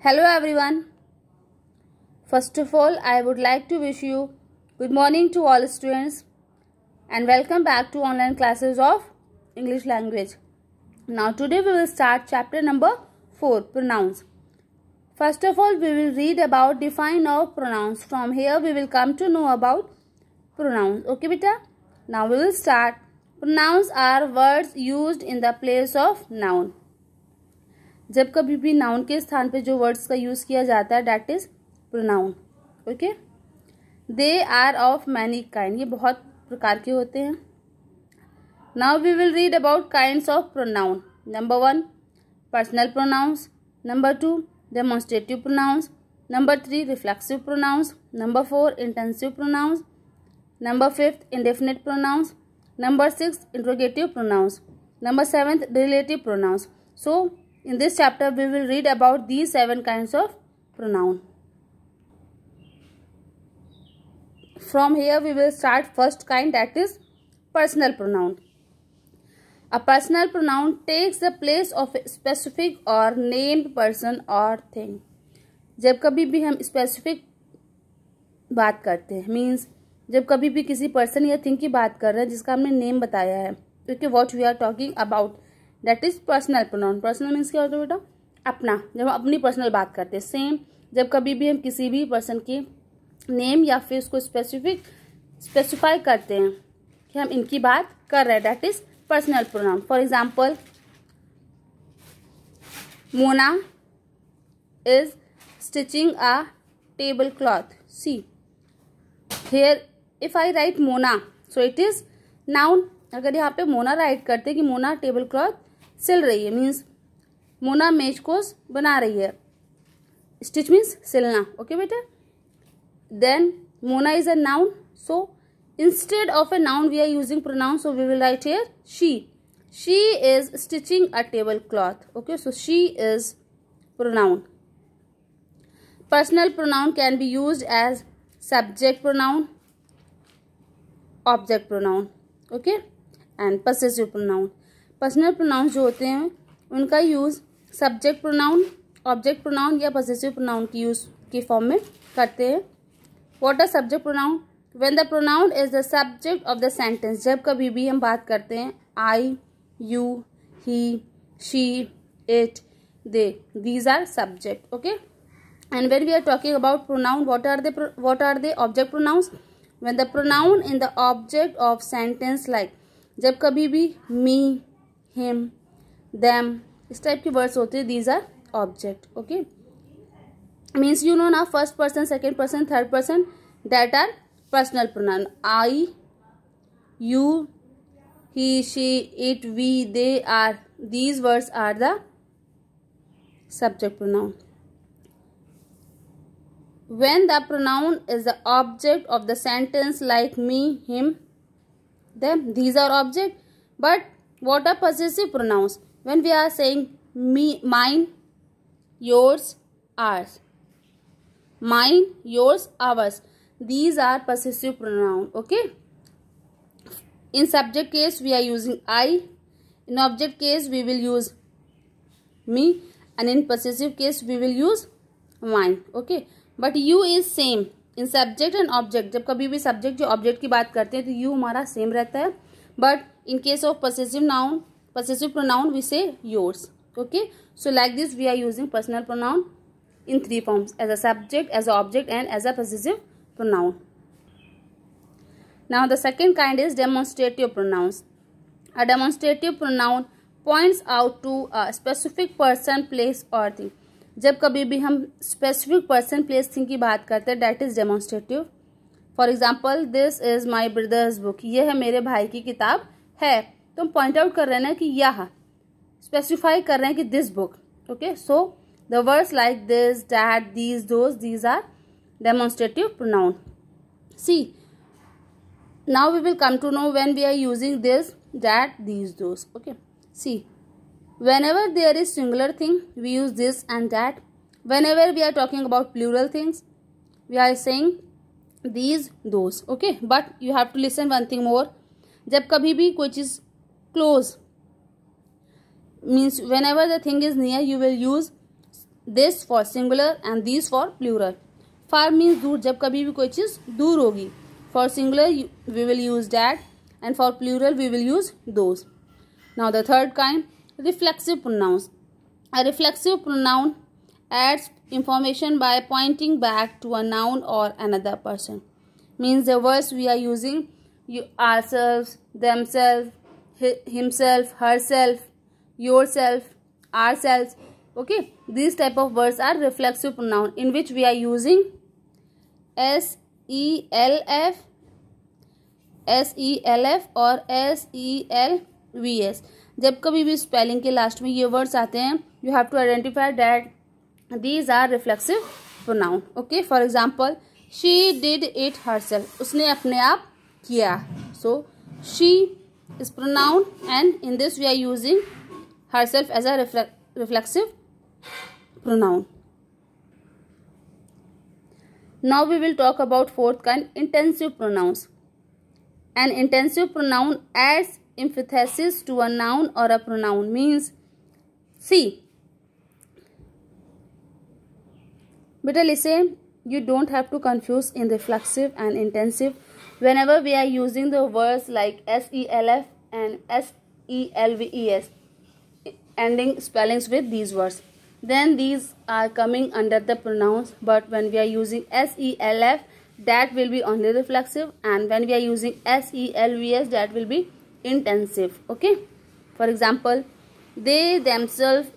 Hello everyone. First of all, I would like to wish you good morning to all students and welcome back to online classes of English language. Now today we will start chapter number 4, pronouns. First of all, we will read about define of pronouns. From here we will come to know about pronouns. Okay beta? Now we will start. Pronouns are words used in the place of noun. जब कभी भी noun के स्थान पे जो words का use किया जाता है that is pronoun. Okay. They are of many kind. ये बहुत प्रकार के होते हैं. Now we will read about kinds of pronoun. Number 1 personal pronouns. Number 2 demonstrative pronouns. Number 3 reflexive pronouns. Number 4 intensive pronouns. Number 5 indefinite pronouns. Number 6 interrogative pronouns. Number 7 relative pronouns. So in this chapter we will read about these 7 kinds of pronoun. From here we will start first kind, that is personal pronoun. A personal pronoun takes the place of a specific or named person or thing. जब कभी भी हम specific बात करते हैं means जब कभी भी किसी पर्सन या थिंग की बात कर रहे हैं जिसका हमने नेम बताया है, क्योंकि what we are talking about that is personal pronoun. Personal means क्या होता है बेटा? अपना. जब हम अपनी पर्सनल बात करते हैं. सेम जब कभी भी हम किसी भी पर्सन के नेम या फिर उसको स्पेसिफाई करते हैं कि हम इनकी बात कर रहे हैं that is personal pronoun. For example Mona is stitching a table cloth. See here if I right Mona so it is noun. अगर यहाँ पे मोना राइट करते कि मोना टेबल क्लॉथ सिल रही है मीन्स मोना मेज को बना रही है. स्टिच मीन्स सिलना. ओके बेटा. Then Mona is a noun. So instead of a noun we are using pronoun. So we will write here she. She is stitching a table cloth. Okay. So she is pronoun. Personal pronoun can be used as subject pronoun, object pronoun. Okay. And possessive pronoun. Personal pronoun जो होते हैं उनका use subject pronoun, object pronoun या possessive pronoun की use के form में करते हैं. What are subject pronoun? When the pronoun is the subject of the sentence. जब कभी भी हम बात करते हैं I, you, he, she, it, they, these are subject. Okay. And when we are talking about pronoun what are they object pronouns. When the pronoun in the object of sentence like जब कभी भी me, him, them इस type के words होते हैं these are object. Okay. Means you know ना first person, second person, third person that are personal pronoun. I, you, he, she, it, we, they are these words are the subject pronoun. When the pronoun is the object of the sentence like me, him, them, these are object. But what are possessive pronouns? When we are saying me, mine, yours, ours. Mine, yours, ours. These are possessive pronoun. Okay. In subject case we are using I. In object case we will use me. And in possessive case we will use mine. Okay. But you is same in subject and object. जब कभी भी subject जो object की बात करते हैं तो you हमारा सेम रहता है. But in case of possessive pronoun we say yours. Okay. So like this we are using personal pronoun in 3 forms as a subject, as a object and as a possessive pronoun. Now the second kind is demonstrative pronouns. A demonstrative pronoun points out to a specific person, place और thing. जब कभी भी हम specific person, place, thing की बात करते हैं that is demonstrative. For example this is my brothers book. ये है मेरे भाई की किताब है. तो हम पॉइंट आउट कर रहे हैं ना कि यह स्पेसिफाई कर रहे हैं कि this book. Okay. So the words like this, that, these, those, these are demonstrative pronoun. See now we will come to know when we are using this, that, these, those. Okay. See whenever there is singular thing we use this and that. Whenever we are talking about plural things we are saying these, those. Okay. But you have to listen one thing more. जब कभी भी कोई चीज close means whenever the thing is near you will use this for singular and these for plural. Far means दूर, जब कभी भी कोई चीज़ दूर होगी. For singular we will use that and for plural we will use those. Now the third kind, reflexive pronouns. A reflexive pronoun adds information by pointing back to a noun or another person. Means the words we are using, ourselves, themselves, himself, herself, yourself, ourselves. Okay, these type of words are reflexive pronoun in which we are using self, और selvs. जब कभी भी spelling के last में ये words आते हैं, you have to identify that these are reflexive pronoun. Okay, for example, she did it herself, उसने अपने आप किया. So she is pronoun and in this we are using herself as a reflexive pronoun. Now we will talk about fourth kind, intensive pronouns. An intensive pronoun adds emphasis to a noun or a pronoun. Means, see, beta listen, you don't have to confuse in reflexive and intensive. Whenever we are using the words like self and selves, ending spellings with these words, then these are coming under the pronouns. But when we are using self, that will be only reflexive, and when we are using selvs, that will be intensive. Okay, for example, they themselves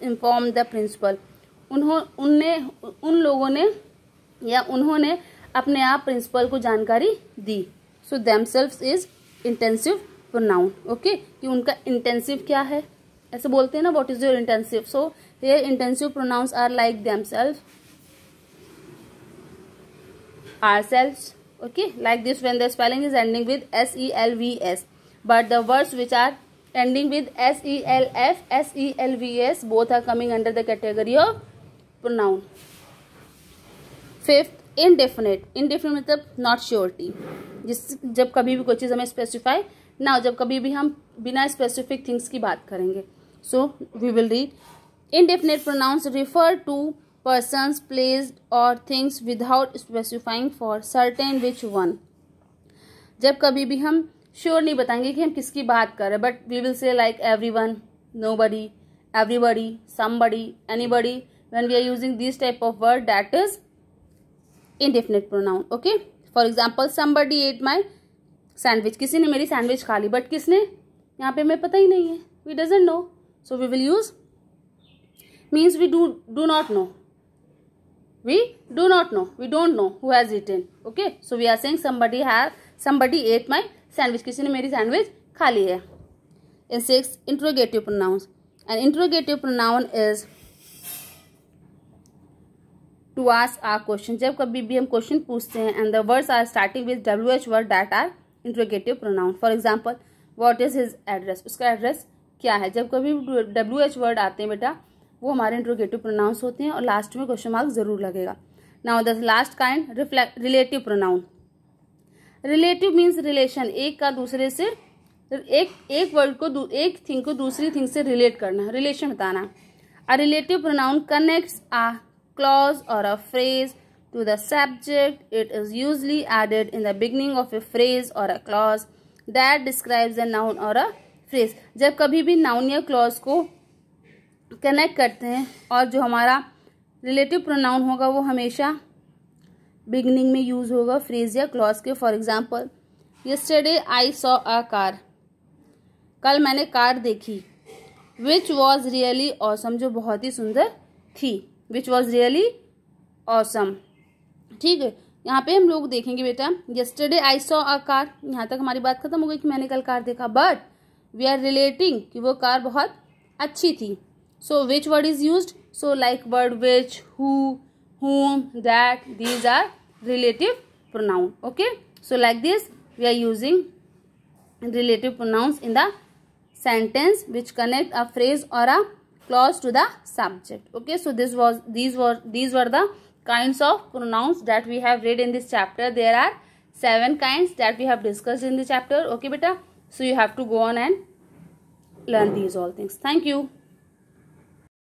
inform the principal. उन लोगों ने या उन्होंने अपने आप principal को जानकारी दी. सो themselves is intensive pronoun. Okay, कि उनका इंटेंसिव क्या है, ऐसे बोलते हैं ना, what is your intensive. So here intensive pronouns are like themselves, ourselves. Okay, like this when the spelling is ending with selvs, but the words which are ending with self, selvs, both are coming under the category of pronoun. Fifth, indefinite. Indefinite मतलब not surety. जब कभी भी कोई चीज़ हमें specify ना हो, जब कभी भी हम बिना स्पेसिफिक थिंग्स की बात करेंगे. So we will read, indefinite pronouns refer to persons, placed or things without specifying for certain which one. जब कभी भी हम श्योर नहीं बताएंगे कि हम किसकी बात कर रहे हैं, but we will say like everyone, nobody, everybody, somebody, anybody. When we are using this type of word, that is indefinite pronoun. Okay, for example, somebody ate my sandwich. किसी ने मेरी सैंडविच खा ली, बट किसने, यहाँ पे हमें पता ही नहीं है, we doesn't know. So we will use, means we do not know. We do not know. We don't know who has eaten. Okay, so we are saying somebody ate my sandwich. किसी ने मेरी sandwich खा ली है. In 6, interrogative pronouns. An interrogative pronoun is to ask a question. जब कभी भी हम question पूछते हैं and the words are starting with wh word, that are interrogative pronoun. For example, what is his address? उसका address क्या है. जब कभी wh वर्ड आते हैं बेटा, वो हमारे इंट्रोगेटिव प्रोनाउंस होते हैं और लास्ट में क्वेश्चन मार्क जरूर लगेगा. Now the last kind, relative pronoun. Relative means relation, एक का दूसरे से, एक वर्ड को, एक थिंग को दूसरी थिंग से रिलेट करना, रिलेशन बताना. A relative pronoun connects a clause और a phrase to the subject. It is usually added in the beginning of a phrase और a clause that describes a noun और a phrase. जब कभी भी noun या clause को connect करते हैं, और जो हमारा रिलेटिव प्रोनाउन होगा वो हमेशा बिगनिंग में यूज होगा फ्रेज या क्लॉज के. For example, yesterday I saw a car, कल मैंने कार देखी. विच वॉज रियली ऑसम, जो बहुत ही सुंदर थी. Which was really awesome. ठीक है, यहाँ पे हम लोग देखेंगे बेटा, yesterday I saw a car, यहाँ तक हमारी बात खत्म हो गई कि मैंने कल कार देखा, बट वी आर रिलेटिंग कि वो कार बहुत अच्छी थी. So which word is used? So like word which, who, whom, that, these are relative pronoun. Okay, so like this we are using relative pronouns in the sentence which connect a phrase or a clause to the subject. Okay, so these were the kinds of pronouns that we have read in this chapter. There are 7 kinds that we have discussed in the chapter. Okay beta, so you have to go on and learn these all things. Thank you.